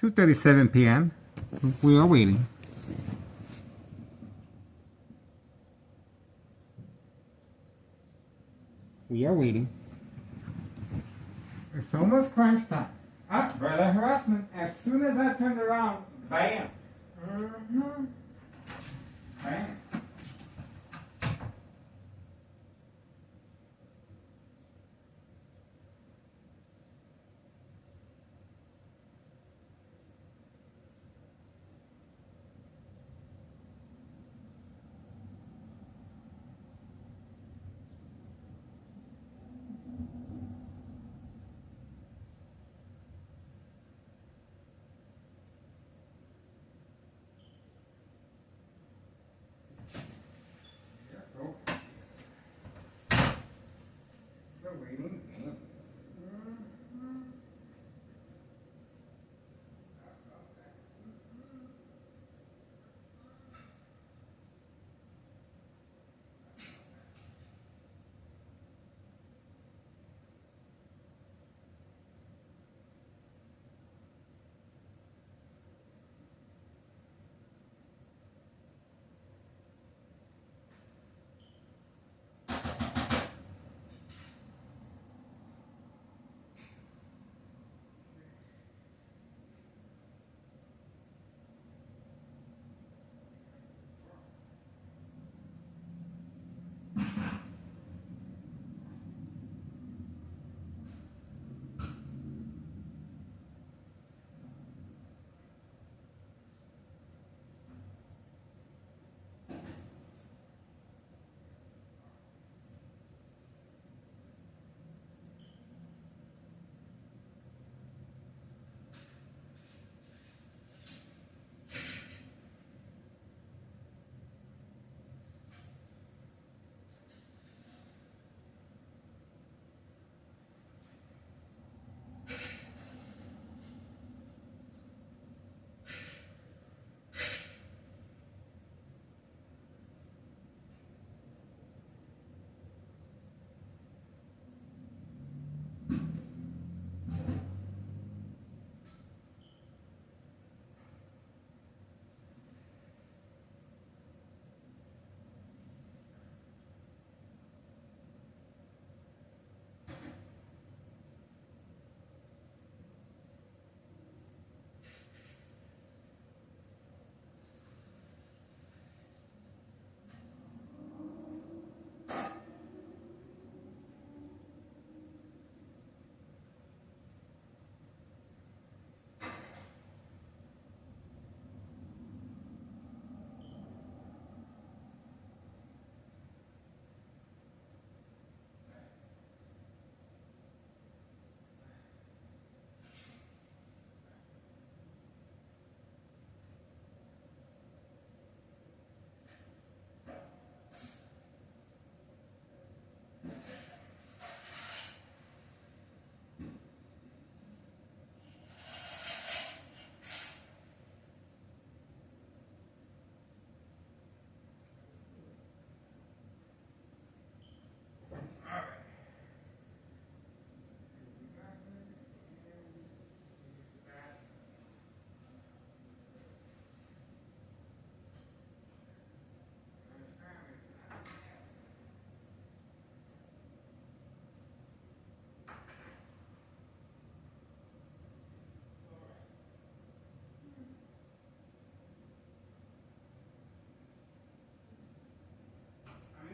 2:37 p.m. We are waiting. We are waiting. It's almost crunch time. Ah, brother harassment. As soon as I turned around, bam. Mm-hmm. Bam. The waiting game.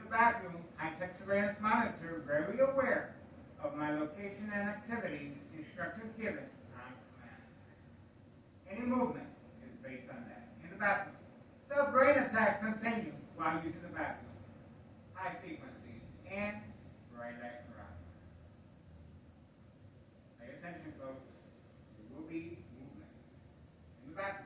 Bathroom, high-tech surveillance monitor, very aware of my location and activities, instructions given on command. Any movement is based on that. In the bathroom, the brain attack continues while using the bathroom. High frequencies and bright light around. Pay attention, folks. There will be movement in the bathroom.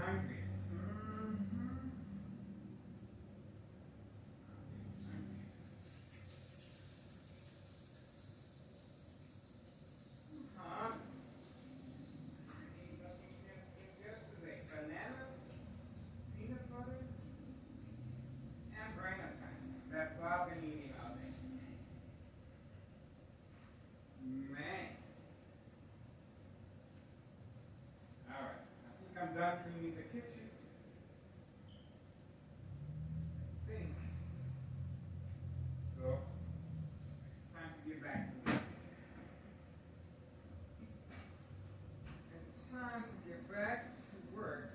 country. Yesterday, bananas, peanut butter, and brain attacks. That's what I've been eating all day. Man. Alright, I think I'm done cleaning the kitchen. I think. So, it's time to get back to work. It's time to get back to work.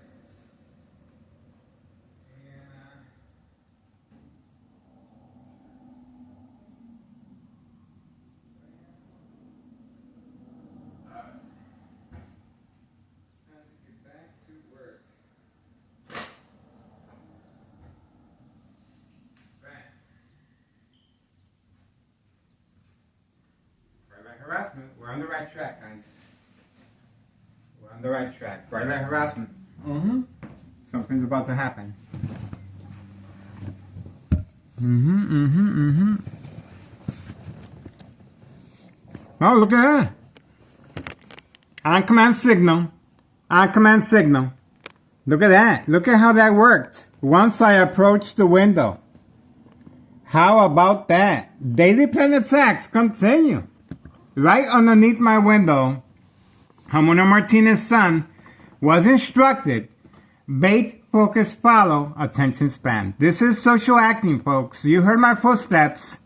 Harassment. We're on the right track, guys. We're on the right track. Bright light harassment. Something's about to happen. Oh, look at that. On command signal. On command signal. Look at that. Look at how that worked. Once I approached the window. How about that? Daily plan attacks continue. Right underneath my window, Homeowner Martinez's son was instructed, bait, focus, follow, attention span. This is social acting, folks. You heard my footsteps.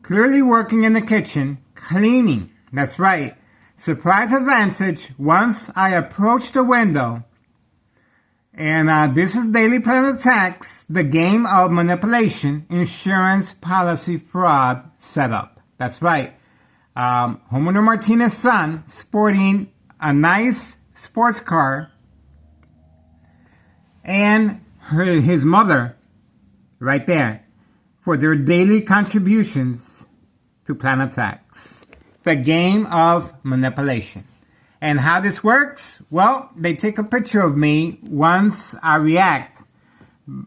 Clearly working in the kitchen, cleaning. That's right. Surprise advantage once I approach the window. And this is daily plan attacks, the game of manipulation, insurance policy fraud setup. That's right. Homeowner Martinez's son sporting a nice sports car, and his mother right there for their daily contributions to plan attacks. The game of manipulation. And how this works? Well, they take a picture of me once I react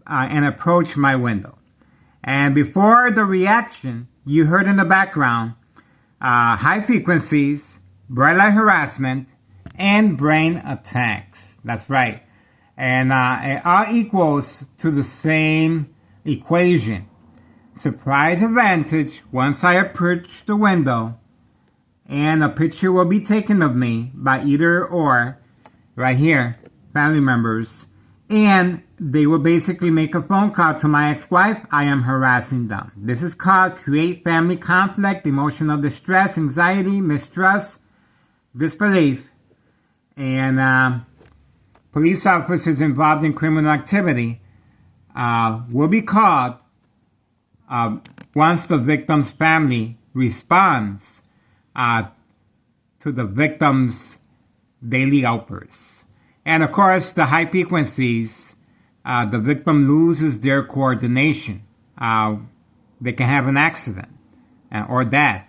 and approach my window. And before the reaction, you heard in the background high frequencies, bright light harassment, and brain attacks. That's right. And it all equals to the same equation. Surprise advantage once I approach the window, and a picture will be taken of me by either or, right here, family members, and they will basically make a phone call to my ex-wife. I am harassing them. This is called create family conflict, emotional distress, anxiety, mistrust, disbelief, and police officers involved in criminal activity will be called once the victim's family responds to the victim's daily outbursts. And of course, the high frequencies, the victim loses their coordination. They can have an accident or death.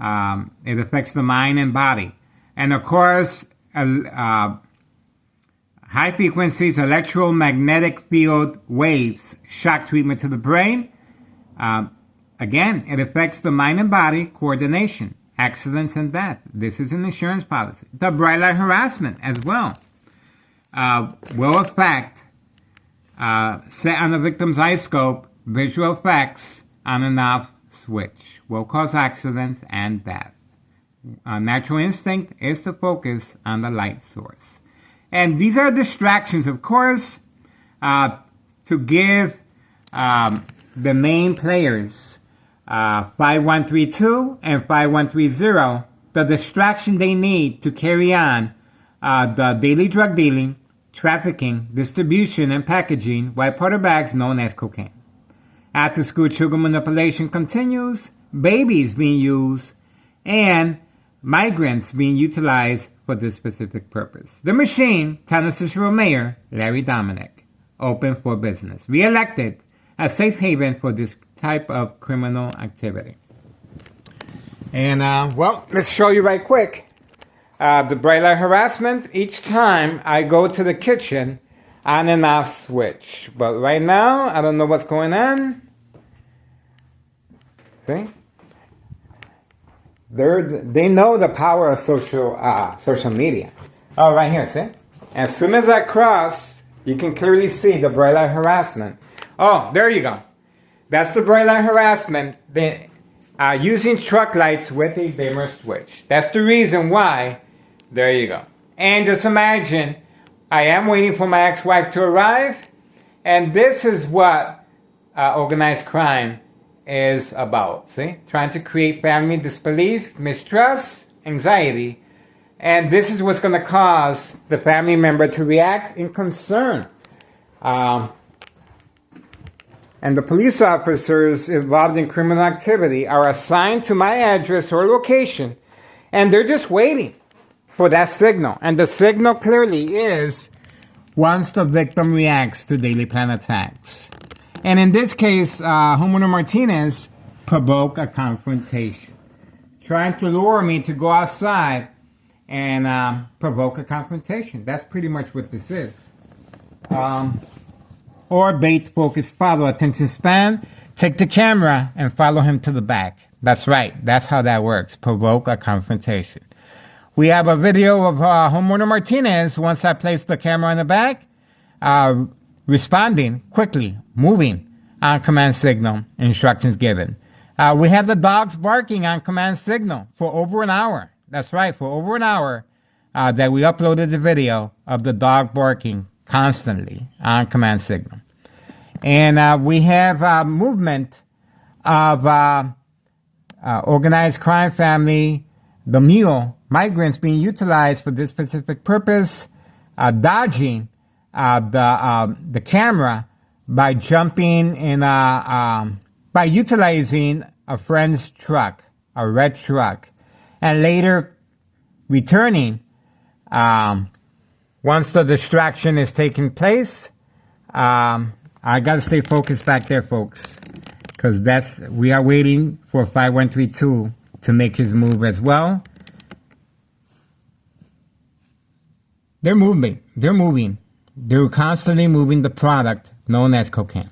It affects the mind and body. And of course, high frequencies, electromagnetic field waves, shock treatment to the brain. Again, it affects the mind and body coordination, accidents and death. This is an insurance policy. The bright light harassment as well will affect, set on the victim's eye scope, visual effects on and off switch. Will cause accidents and death. Natural instinct is to focus on the light source. And these are distractions, of course, to give the main players, 5132 and 5130, the distraction they need to carry on the daily drug dealing, trafficking, distribution, and packaging white powder bags known as cocaine. After school sugar manipulation continues, babies being used, and migrants being utilized for this specific purpose. The machine, Tennessee Mayor Larry Dominic, open for business, re-elected a safe haven for this type of criminal activity. And, well, let's show you right quick. the bright light harassment, each time I go to the kitchen, on and off switch. But right now, I don't know what's going on. See? They know the power of social media. Oh, right here, see? As soon as I cross, you can clearly see the bright light harassment. Oh, there you go. That's the bright light harassment. Using truck lights with a dimmer switch. That's the reason why. There you go. And just imagine, I am waiting for my ex-wife to arrive, and this is what organized crime is about. See? Trying to create family disbelief, mistrust, anxiety, and this is what's going to cause the family member to react in concern. And the police officers involved in criminal activity are assigned to my address or location, and they're just waiting for that signal. And the signal clearly is once the victim reacts to daily plan attacks. And in this case, homeowner Martinez provoked a confrontation, trying to lure me to go outside and provoke a confrontation. That's pretty much what this is. Or bait, focus, follow, attention span, take the camera and follow him to the back. That's right. That's how that works. Provoke a confrontation. We have a video of homeowner Martinez, once I place the camera in the back, responding quickly, moving on command signal, instructions given. We have the dogs barking on command signal for over an hour. That's right, for over an hour that we uploaded the video of the dog barking constantly on command signal. And we have movement of organized crime family, the mule, migrants being utilized for this specific purpose, dodging the camera by jumping in by utilizing a friend's truck, a red truck, and later returning once the distraction is taking place. I got to stay focused back there, folks, because we are waiting for 5132 to make his move as well. They're moving. They're constantly moving the product known as cocaine.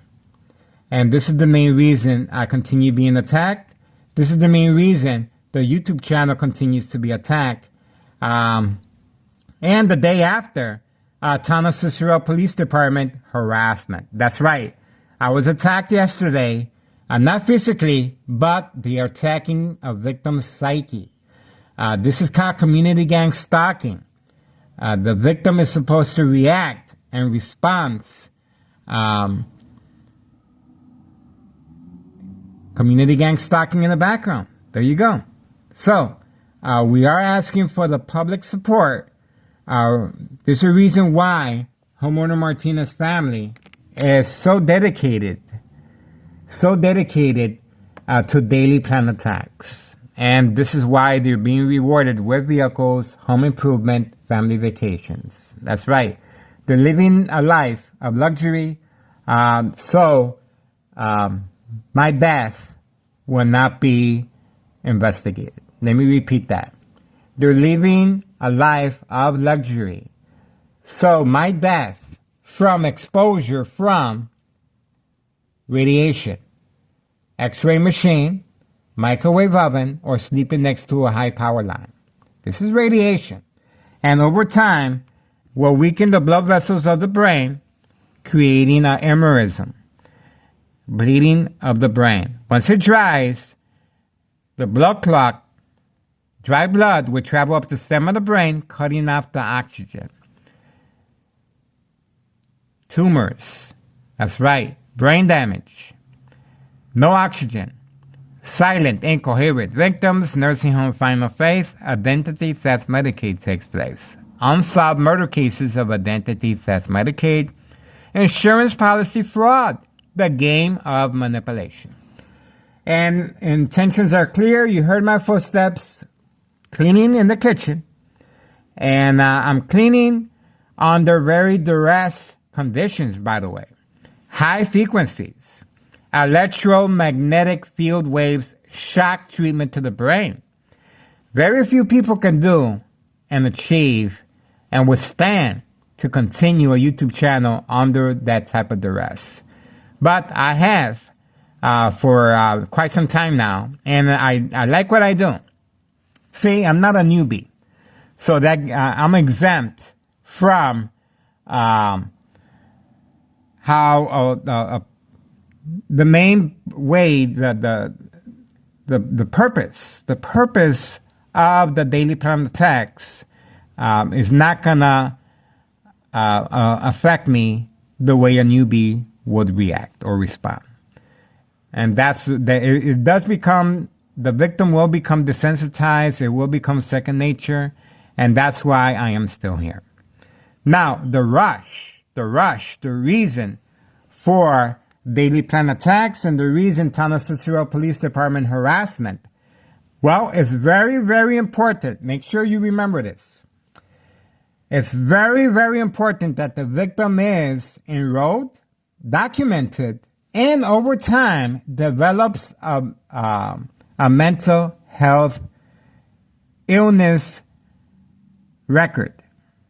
And this is the main reason I continue being attacked. This is the main reason the YouTube channel continues to be attacked. And the day after, Town of Cicero Police Department harassment. That's right. I was attacked yesterday, not physically, but they are attacking a victim's psyche. This is called community gang stalking. The victim is supposed to react and respond. Community gang stalking in the background. There you go. So, we are asking for the public support. There's a reason why homeowner Martinez family is so dedicated to daily plan attacks. And this is why they're being rewarded with vehicles, home improvement, family vacations. That's right. They're living a life of luxury. So my death will not be investigated. Let me repeat that. They're living a life of luxury. So my death from exposure from radiation, X-ray machine, microwave oven, or sleeping next to a high power line. This is radiation. And over time, will weaken the blood vessels of the brain, creating an aneurysm, bleeding of the brain. Once it dries, the blood clot, dry blood will travel up the stem of the brain, cutting off the oxygen. Tumors. That's right. Brain damage. No oxygen. Silent, incoherent victims, nursing home final phase, identity theft Medicaid takes place. Unsolved murder cases of identity theft Medicaid. Insurance policy fraud. The game of manipulation. And intentions are clear. You heard my footsteps. Cleaning in the kitchen. And I'm cleaning under very duress conditions, by the way. High frequencies. Electromagnetic field waves, shock treatment to the brain. Very few people can do, and achieve and withstand to continue a YouTube channel under that type of duress. But I have for quite some time now, and I like what I do. See, I'm not a newbie, so that I'm exempt from how the main way the purpose of the daily plan attacks is not gonna affect me the way a newbie would react or respond. And it does become, the victim will become desensitized, it will become second nature, and that's why I am still here. Now, the reason for daily plan attacks and the reason Town of Cicero Police Department harassment, well, it's very, very important. Make sure you remember this. It's very, very important that the victim is enrolled, documented, and over time develops a mental health illness record.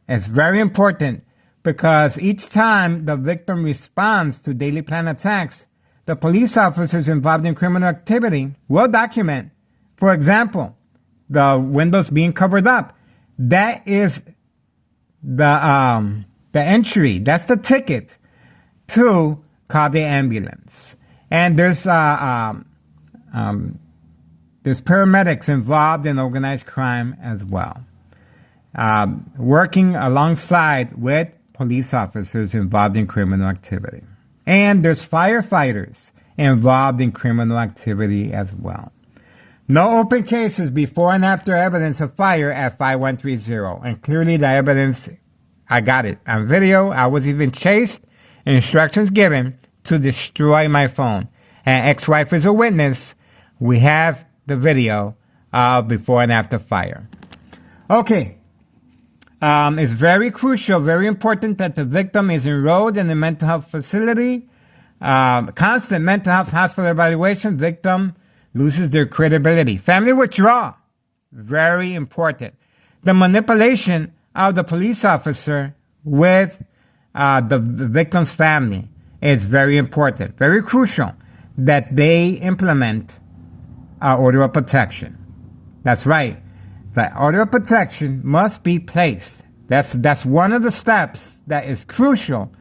It's very important because each time the victim responds to daily plan attacks, the police officers involved in criminal activity will document, for example, the windows being covered up. That is the entry. That's the ticket to call the ambulance. And there's paramedics involved in organized crime as well, working alongside with police officers involved in criminal activity. And there's firefighters involved in criminal activity as well. No open cases before and after evidence of fire at 5130. And clearly the evidence, I got it on video. I was even chased, instructions given to destroy my phone. And ex-wife is a witness. We have the video of before and after fire. Okay. It's very crucial, very important that the victim is enrolled in a mental health facility. Constant mental health hospital evaluation. Victim loses their credibility. Family withdrawal. Very important. The manipulation of the police officer with the victim's family is very important. Very crucial that they implement order of protection. That's right. The order of protection must be placed. That's one of the steps that is crucial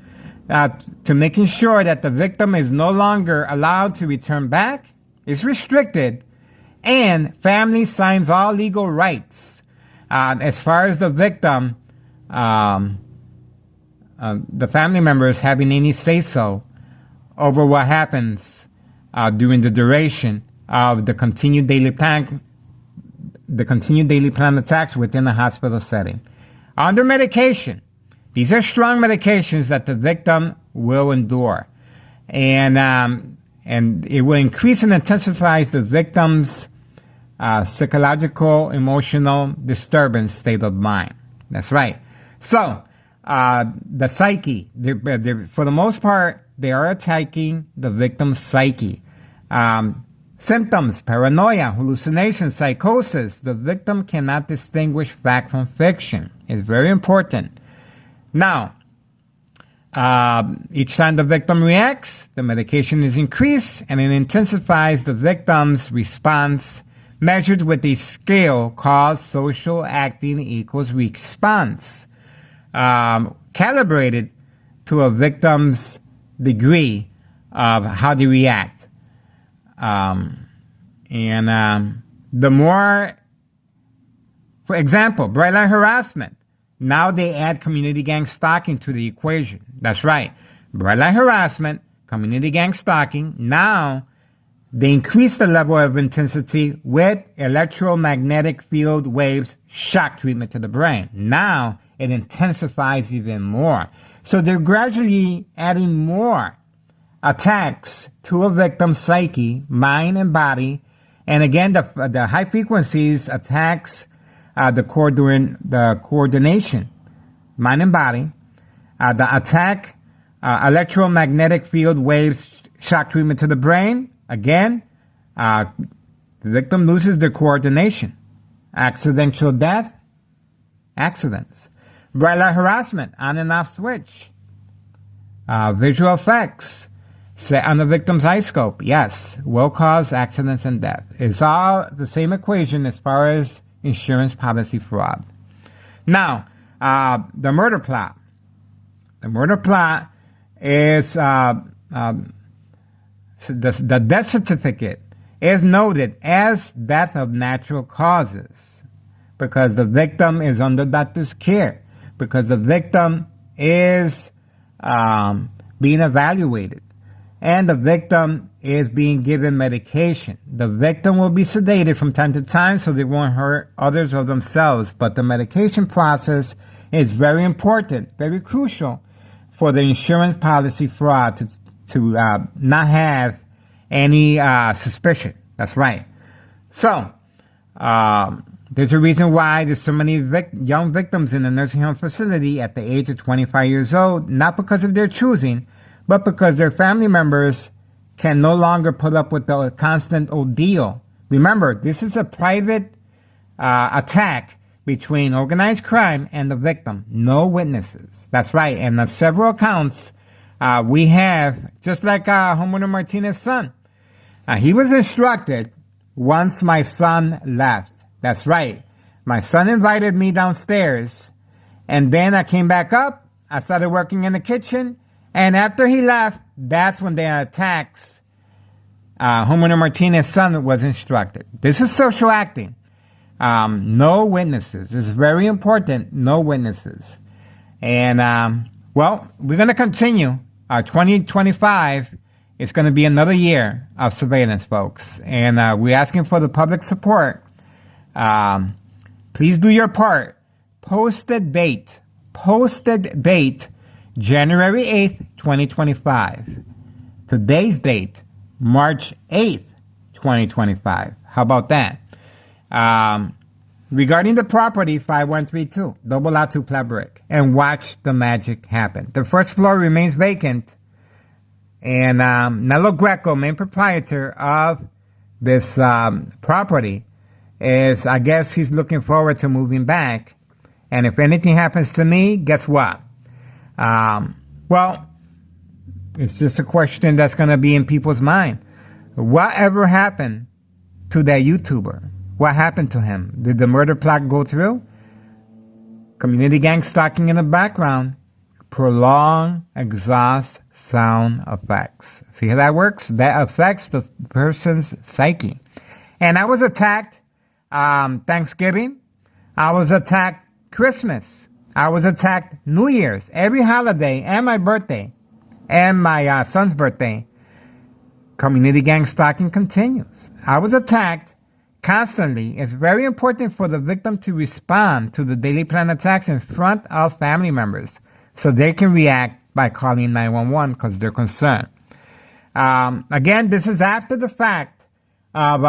to making sure that the victim is no longer allowed to return back, is restricted, and family signs all legal rights as far as the victim, the family members having any say-so over what happens during the duration of the continued daily plan attacks within the hospital setting. Under medication, these are strong medications that the victim will endure, and it will increase and intensify the victim's psychological, emotional disturbance state of mind. That's right. So, the psyche, for the most part, they are attacking the victim's psyche. Symptoms, paranoia, hallucinations, psychosis. The victim cannot distinguish fact from fiction. It's very important. Now, each time the victim reacts, the medication is increased and it intensifies the victim's response, measured with a scale called social acting equals response, calibrated to a victim's degree of how they react. The more, for example, bright light harassment. Now they add community gang stalking to the equation. That's right. Bright light harassment, community gang stalking. Now they increase the level of intensity with electromagnetic field waves shock treatment to the brain. Now it intensifies even more. So they're gradually adding more attacks to a victim's psyche, mind, and body. And again, the high frequencies attacks the coordination, mind and body. The attack, electromagnetic field waves, shock treatment to the brain. Again, the victim loses their coordination. Accidental death, accidents. Bright light harassment, on and off switch. Visual effects set on the victim's eye scope, yes, will cause accidents and death. It's all the same equation as far as insurance policy fraud. Now, the murder plot. The murder plot is the death certificate is noted as death of natural causes because the victim is under doctor's care, because the victim is being evaluated, and the victim is being given medication. The victim will be sedated from time to time so they won't hurt others or themselves, but the medication process is very important, very crucial for the insurance policy fraud to not have any suspicion. That's right. So, there's a reason why there's so many young victims in the nursing home facility at the age of 25 years old, not because of their choosing, but because their family members can no longer put up with the constant ordeal. Remember, this is a private attack between organized crime and the victim. No witnesses. That's right. And on several accounts, we have, just like homeowner Martinez's son, he was instructed once my son left. That's right. My son invited me downstairs, and then I came back up. I started working in the kitchen, and after he left, that's when the attacks, homeowner Martinez's son was instructed. This is social acting. No witnesses. It's very important. No witnesses. And, well, we're going to continue. 2025 is going to be another year of surveillance, folks. And we're asking for the public support. Please do your part. Posted date, January 8th, 2025. Today's date, March 8th, 2025. How about that? Regarding the property 5132, double lot 2 flat brick, and watch the magic happen. The first floor remains vacant, and Nello Greco, main proprietor of this property, is, I guess he's looking forward to moving back. And if anything happens to me, guess what? Well, it's just a question that's going to be in people's mind. Whatever happened to that YouTuber? What happened to him? Did the murder plot go through? Community gang stalking in the background. Prolonged exhaust sound effects. See how that works? That affects the person's psyche. And I was attacked Thanksgiving. I was attacked Christmas. I was attacked New Year's. Every holiday and my birthday and my son's birthday. Community gang stalking continues. I was attacked constantly. It's very important for the victim to respond to the daily plan attacks in front of family members so they can react by calling 911 because they're concerned. Again, this is after the fact of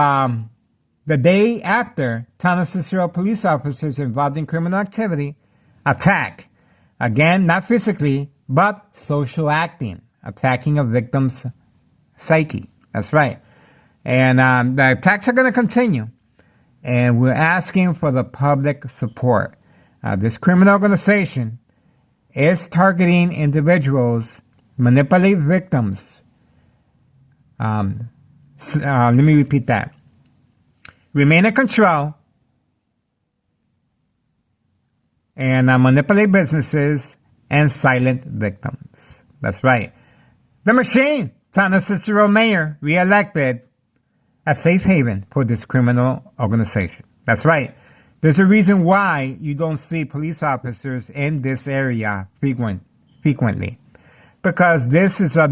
the day after Town Cicero police officers involved in criminal activity attack. Again, not physically, but social acting, attacking a victim's psyche. That's right. And the attacks are going to continue. And we're asking for the public support. This criminal organization is targeting individuals, manipulate victims. Let me repeat that. Remain in control and manipulate businesses and silent victims. That's right. The machine, Town Cicero mayor, reelected a safe haven for this criminal organization. That's right. There's a reason why you don't see police officers in this area frequently. Because this is a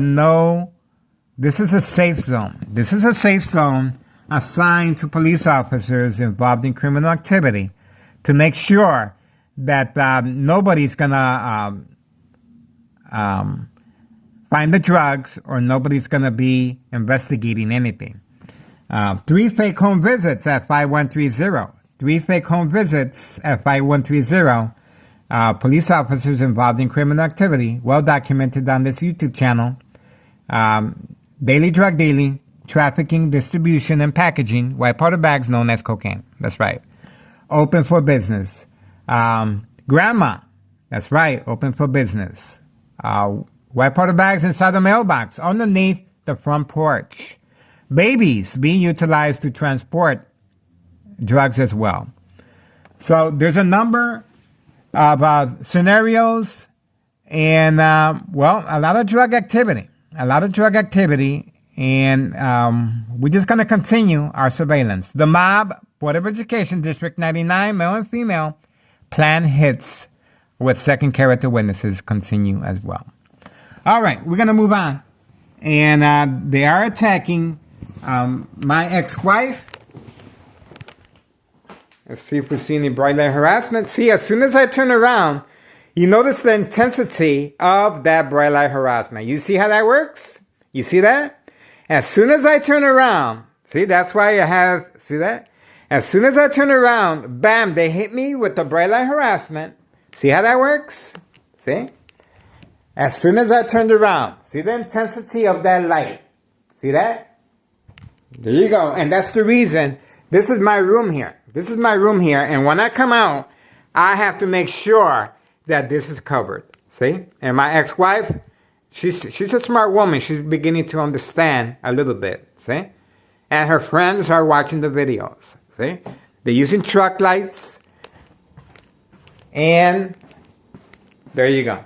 safe zone. This is a safe zone assigned to police officers involved in criminal activity to make sure that nobody's going to find the drugs or nobody's going to be investigating anything. 3 fake home visits at 5130. 3 fake home visits at 5130. Police officers involved in criminal activity, well documented on this YouTube channel. Daily drug dealing, trafficking, distribution, and packaging white powder bags known as cocaine. That's right. Open for business. Grandma, that's right, open for business. White powder bags inside the mailbox, underneath the front porch. Babies being utilized to transport drugs as well. So there's a number of scenarios and, a lot of drug activity. And we're just going to continue our surveillance. The mob, Board of Education, District 99, male and female, plan hits with second character witnesses continue as well. All right, we're going to move on. And they are attacking my ex-wife. Let's see if we see any bright light harassment. See, as soon as I turn around, you notice the intensity of that bright light harassment. You see how that works? You see that? As soon as I turn around, see, that's why I have, see that? As soon as I turn around, bam, they hit me with the bright light harassment. See how that works? See? As soon as I turned around, see the intensity of that light? See that? There you go. And that's the reason, this is my room here. And when I come out, I have to make sure that this is covered. See? And my ex-wife, she's a smart woman. She's beginning to understand a little bit. See? And her friends are watching the videos. See? They're using truck lights. And there you go.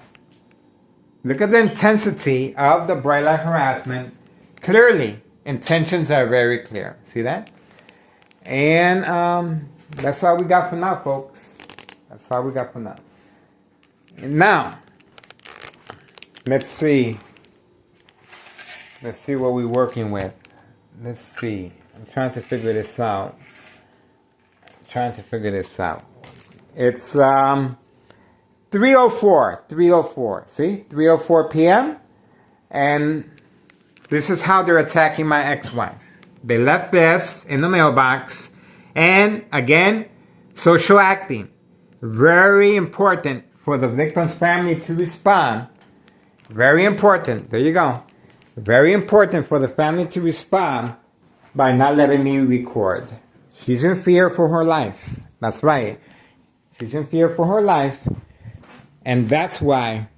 Look at the intensity of the bright light harassment. Clearly, intentions are very clear. See that? And that's all we got for now, folks. That's all we got for now. And now, let's see. Let's see what we're working with. Let's see. I'm trying to figure this out. It's 3:04. See? 3:04 p.m. And this is how they're attacking my ex-wife. They left this in the mailbox. And again, social acting. Very important for the victim's family to respond. Very important. There you go. Very important for the family to respond by not letting me record. She's in fear for her life. That's right. She's in fear for her life. And that's why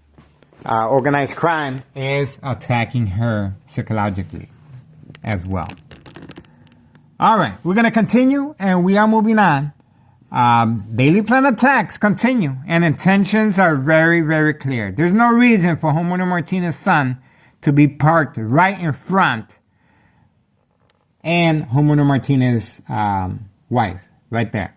organized crime is attacking her psychologically as well. All right, we're going to continue, and we are moving on. Daily plan attacks continue, and intentions are very, very clear. There's no reason for homeowner Martinez's son to be parked right in front and homeowner Martinez's wife right there.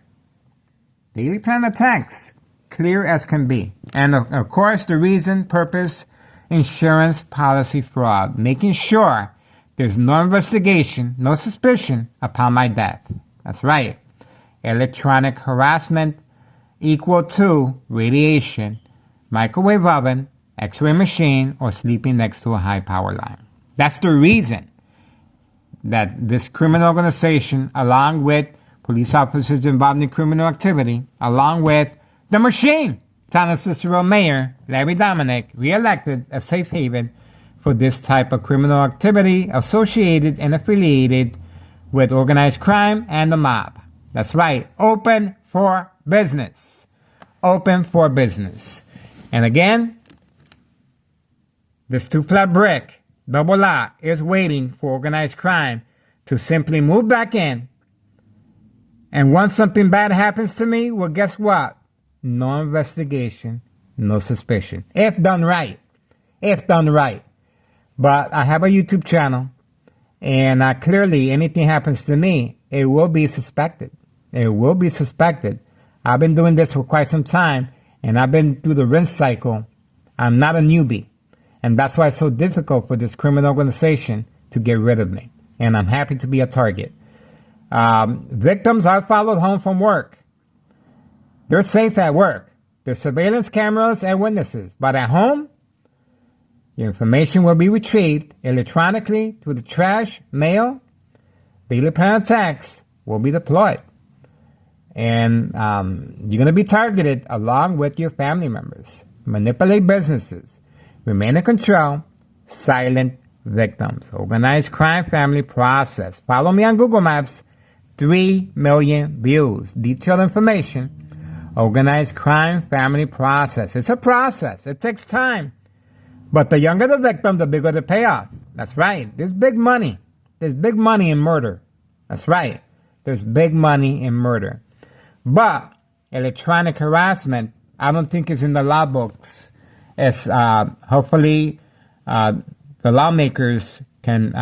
Daily plan attacks, clear as can be. And of course, the reason, purpose, insurance policy fraud, making sure there's no investigation, no suspicion upon my death. That's right. Electronic harassment equal to radiation, microwave oven, x-ray machine, or sleeping next to a high power line. That's the reason that this criminal organization, along with police officers involved in criminal activity, along with the machine, San Cicero Mayor Larry Dominic, re-elected as safe haven for this type of criminal activity associated and affiliated with organized crime and the mob. That's right, open for business. Open for business. And again, this two-flat brick, double lock, is waiting for organized crime to simply move back in. And once something bad happens to me, well, guess what? No investigation, no suspicion. If done right. If done right. But I have a YouTube channel, and clearly anything happens to me, it will be suspected. It will be suspected. I've been doing this for quite some time, and I've been through the rinse cycle. I'm not a newbie. And that's why it's so difficult for this criminal organization to get rid of me. And I'm happy to be a target. Victims are followed home from work. They're safe at work. There's surveillance cameras and witnesses. But at home, your information will be retrieved electronically through the trash, mail. Daily plan attacks will be deployed. And you're going to be targeted along with your family members. Manipulate businesses. Remain in control. Silent victims. Organized crime family process. Follow me on Google Maps. 3 million views. Detailed information Organized crime family process. It's a process. It takes time. But the younger the victim, the bigger the payoff. That's right. There's big money. There's big money in murder. That's right. There's big money in murder. But electronic harassment, I don't think is in the law books. It's hopefully the lawmakers can,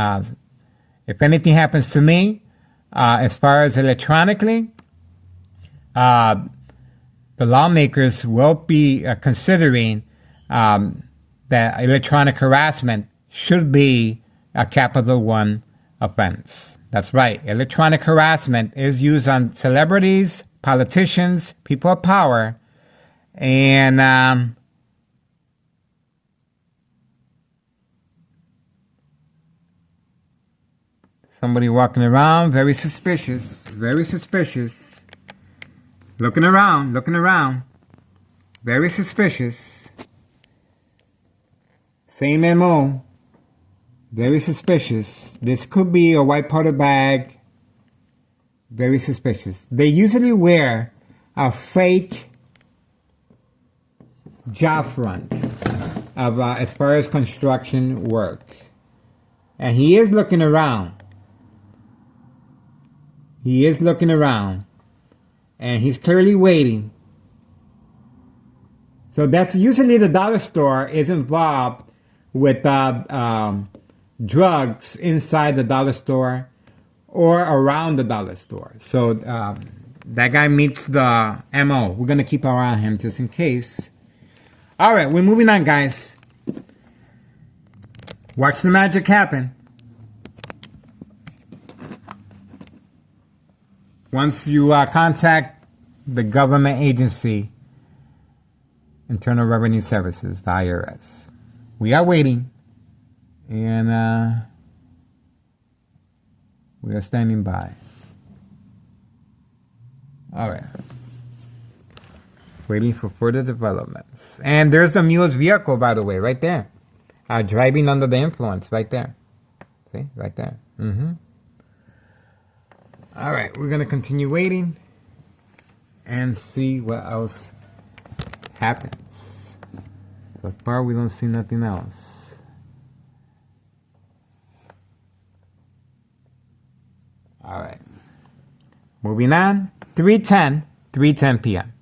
if anything happens to me, as far as electronically, the lawmakers will be considering that electronic harassment should be a Capital One offense. That's right. Electronic harassment is used on celebrities, politicians, people of power, and somebody walking around, very suspicious, very suspicious. Looking around, very suspicious. Same MO, very suspicious. This could be a white powder bag, very suspicious. They usually wear a fake job front of as far as construction work. And he is looking around. He is looking around. And he's clearly waiting. So that's usually the dollar store is involved with drugs inside the dollar store or around the dollar store. So that guy meets the MO. We're going to keep our eye on him just in case. All right, we're moving on, guys. Watch the magic happen. Once you contact the government agency, Internal Revenue Services, the IRS. We are waiting, and we are standing by. All right. Waiting for further developments. And there's the mule's vehicle, by the way, right there. Driving under the influence, right there. See, right there. Mm-hmm. All right, we're going to continue waiting and see what else happens. So far, we don't see nothing else. All right. Moving on. 3:10 p.m.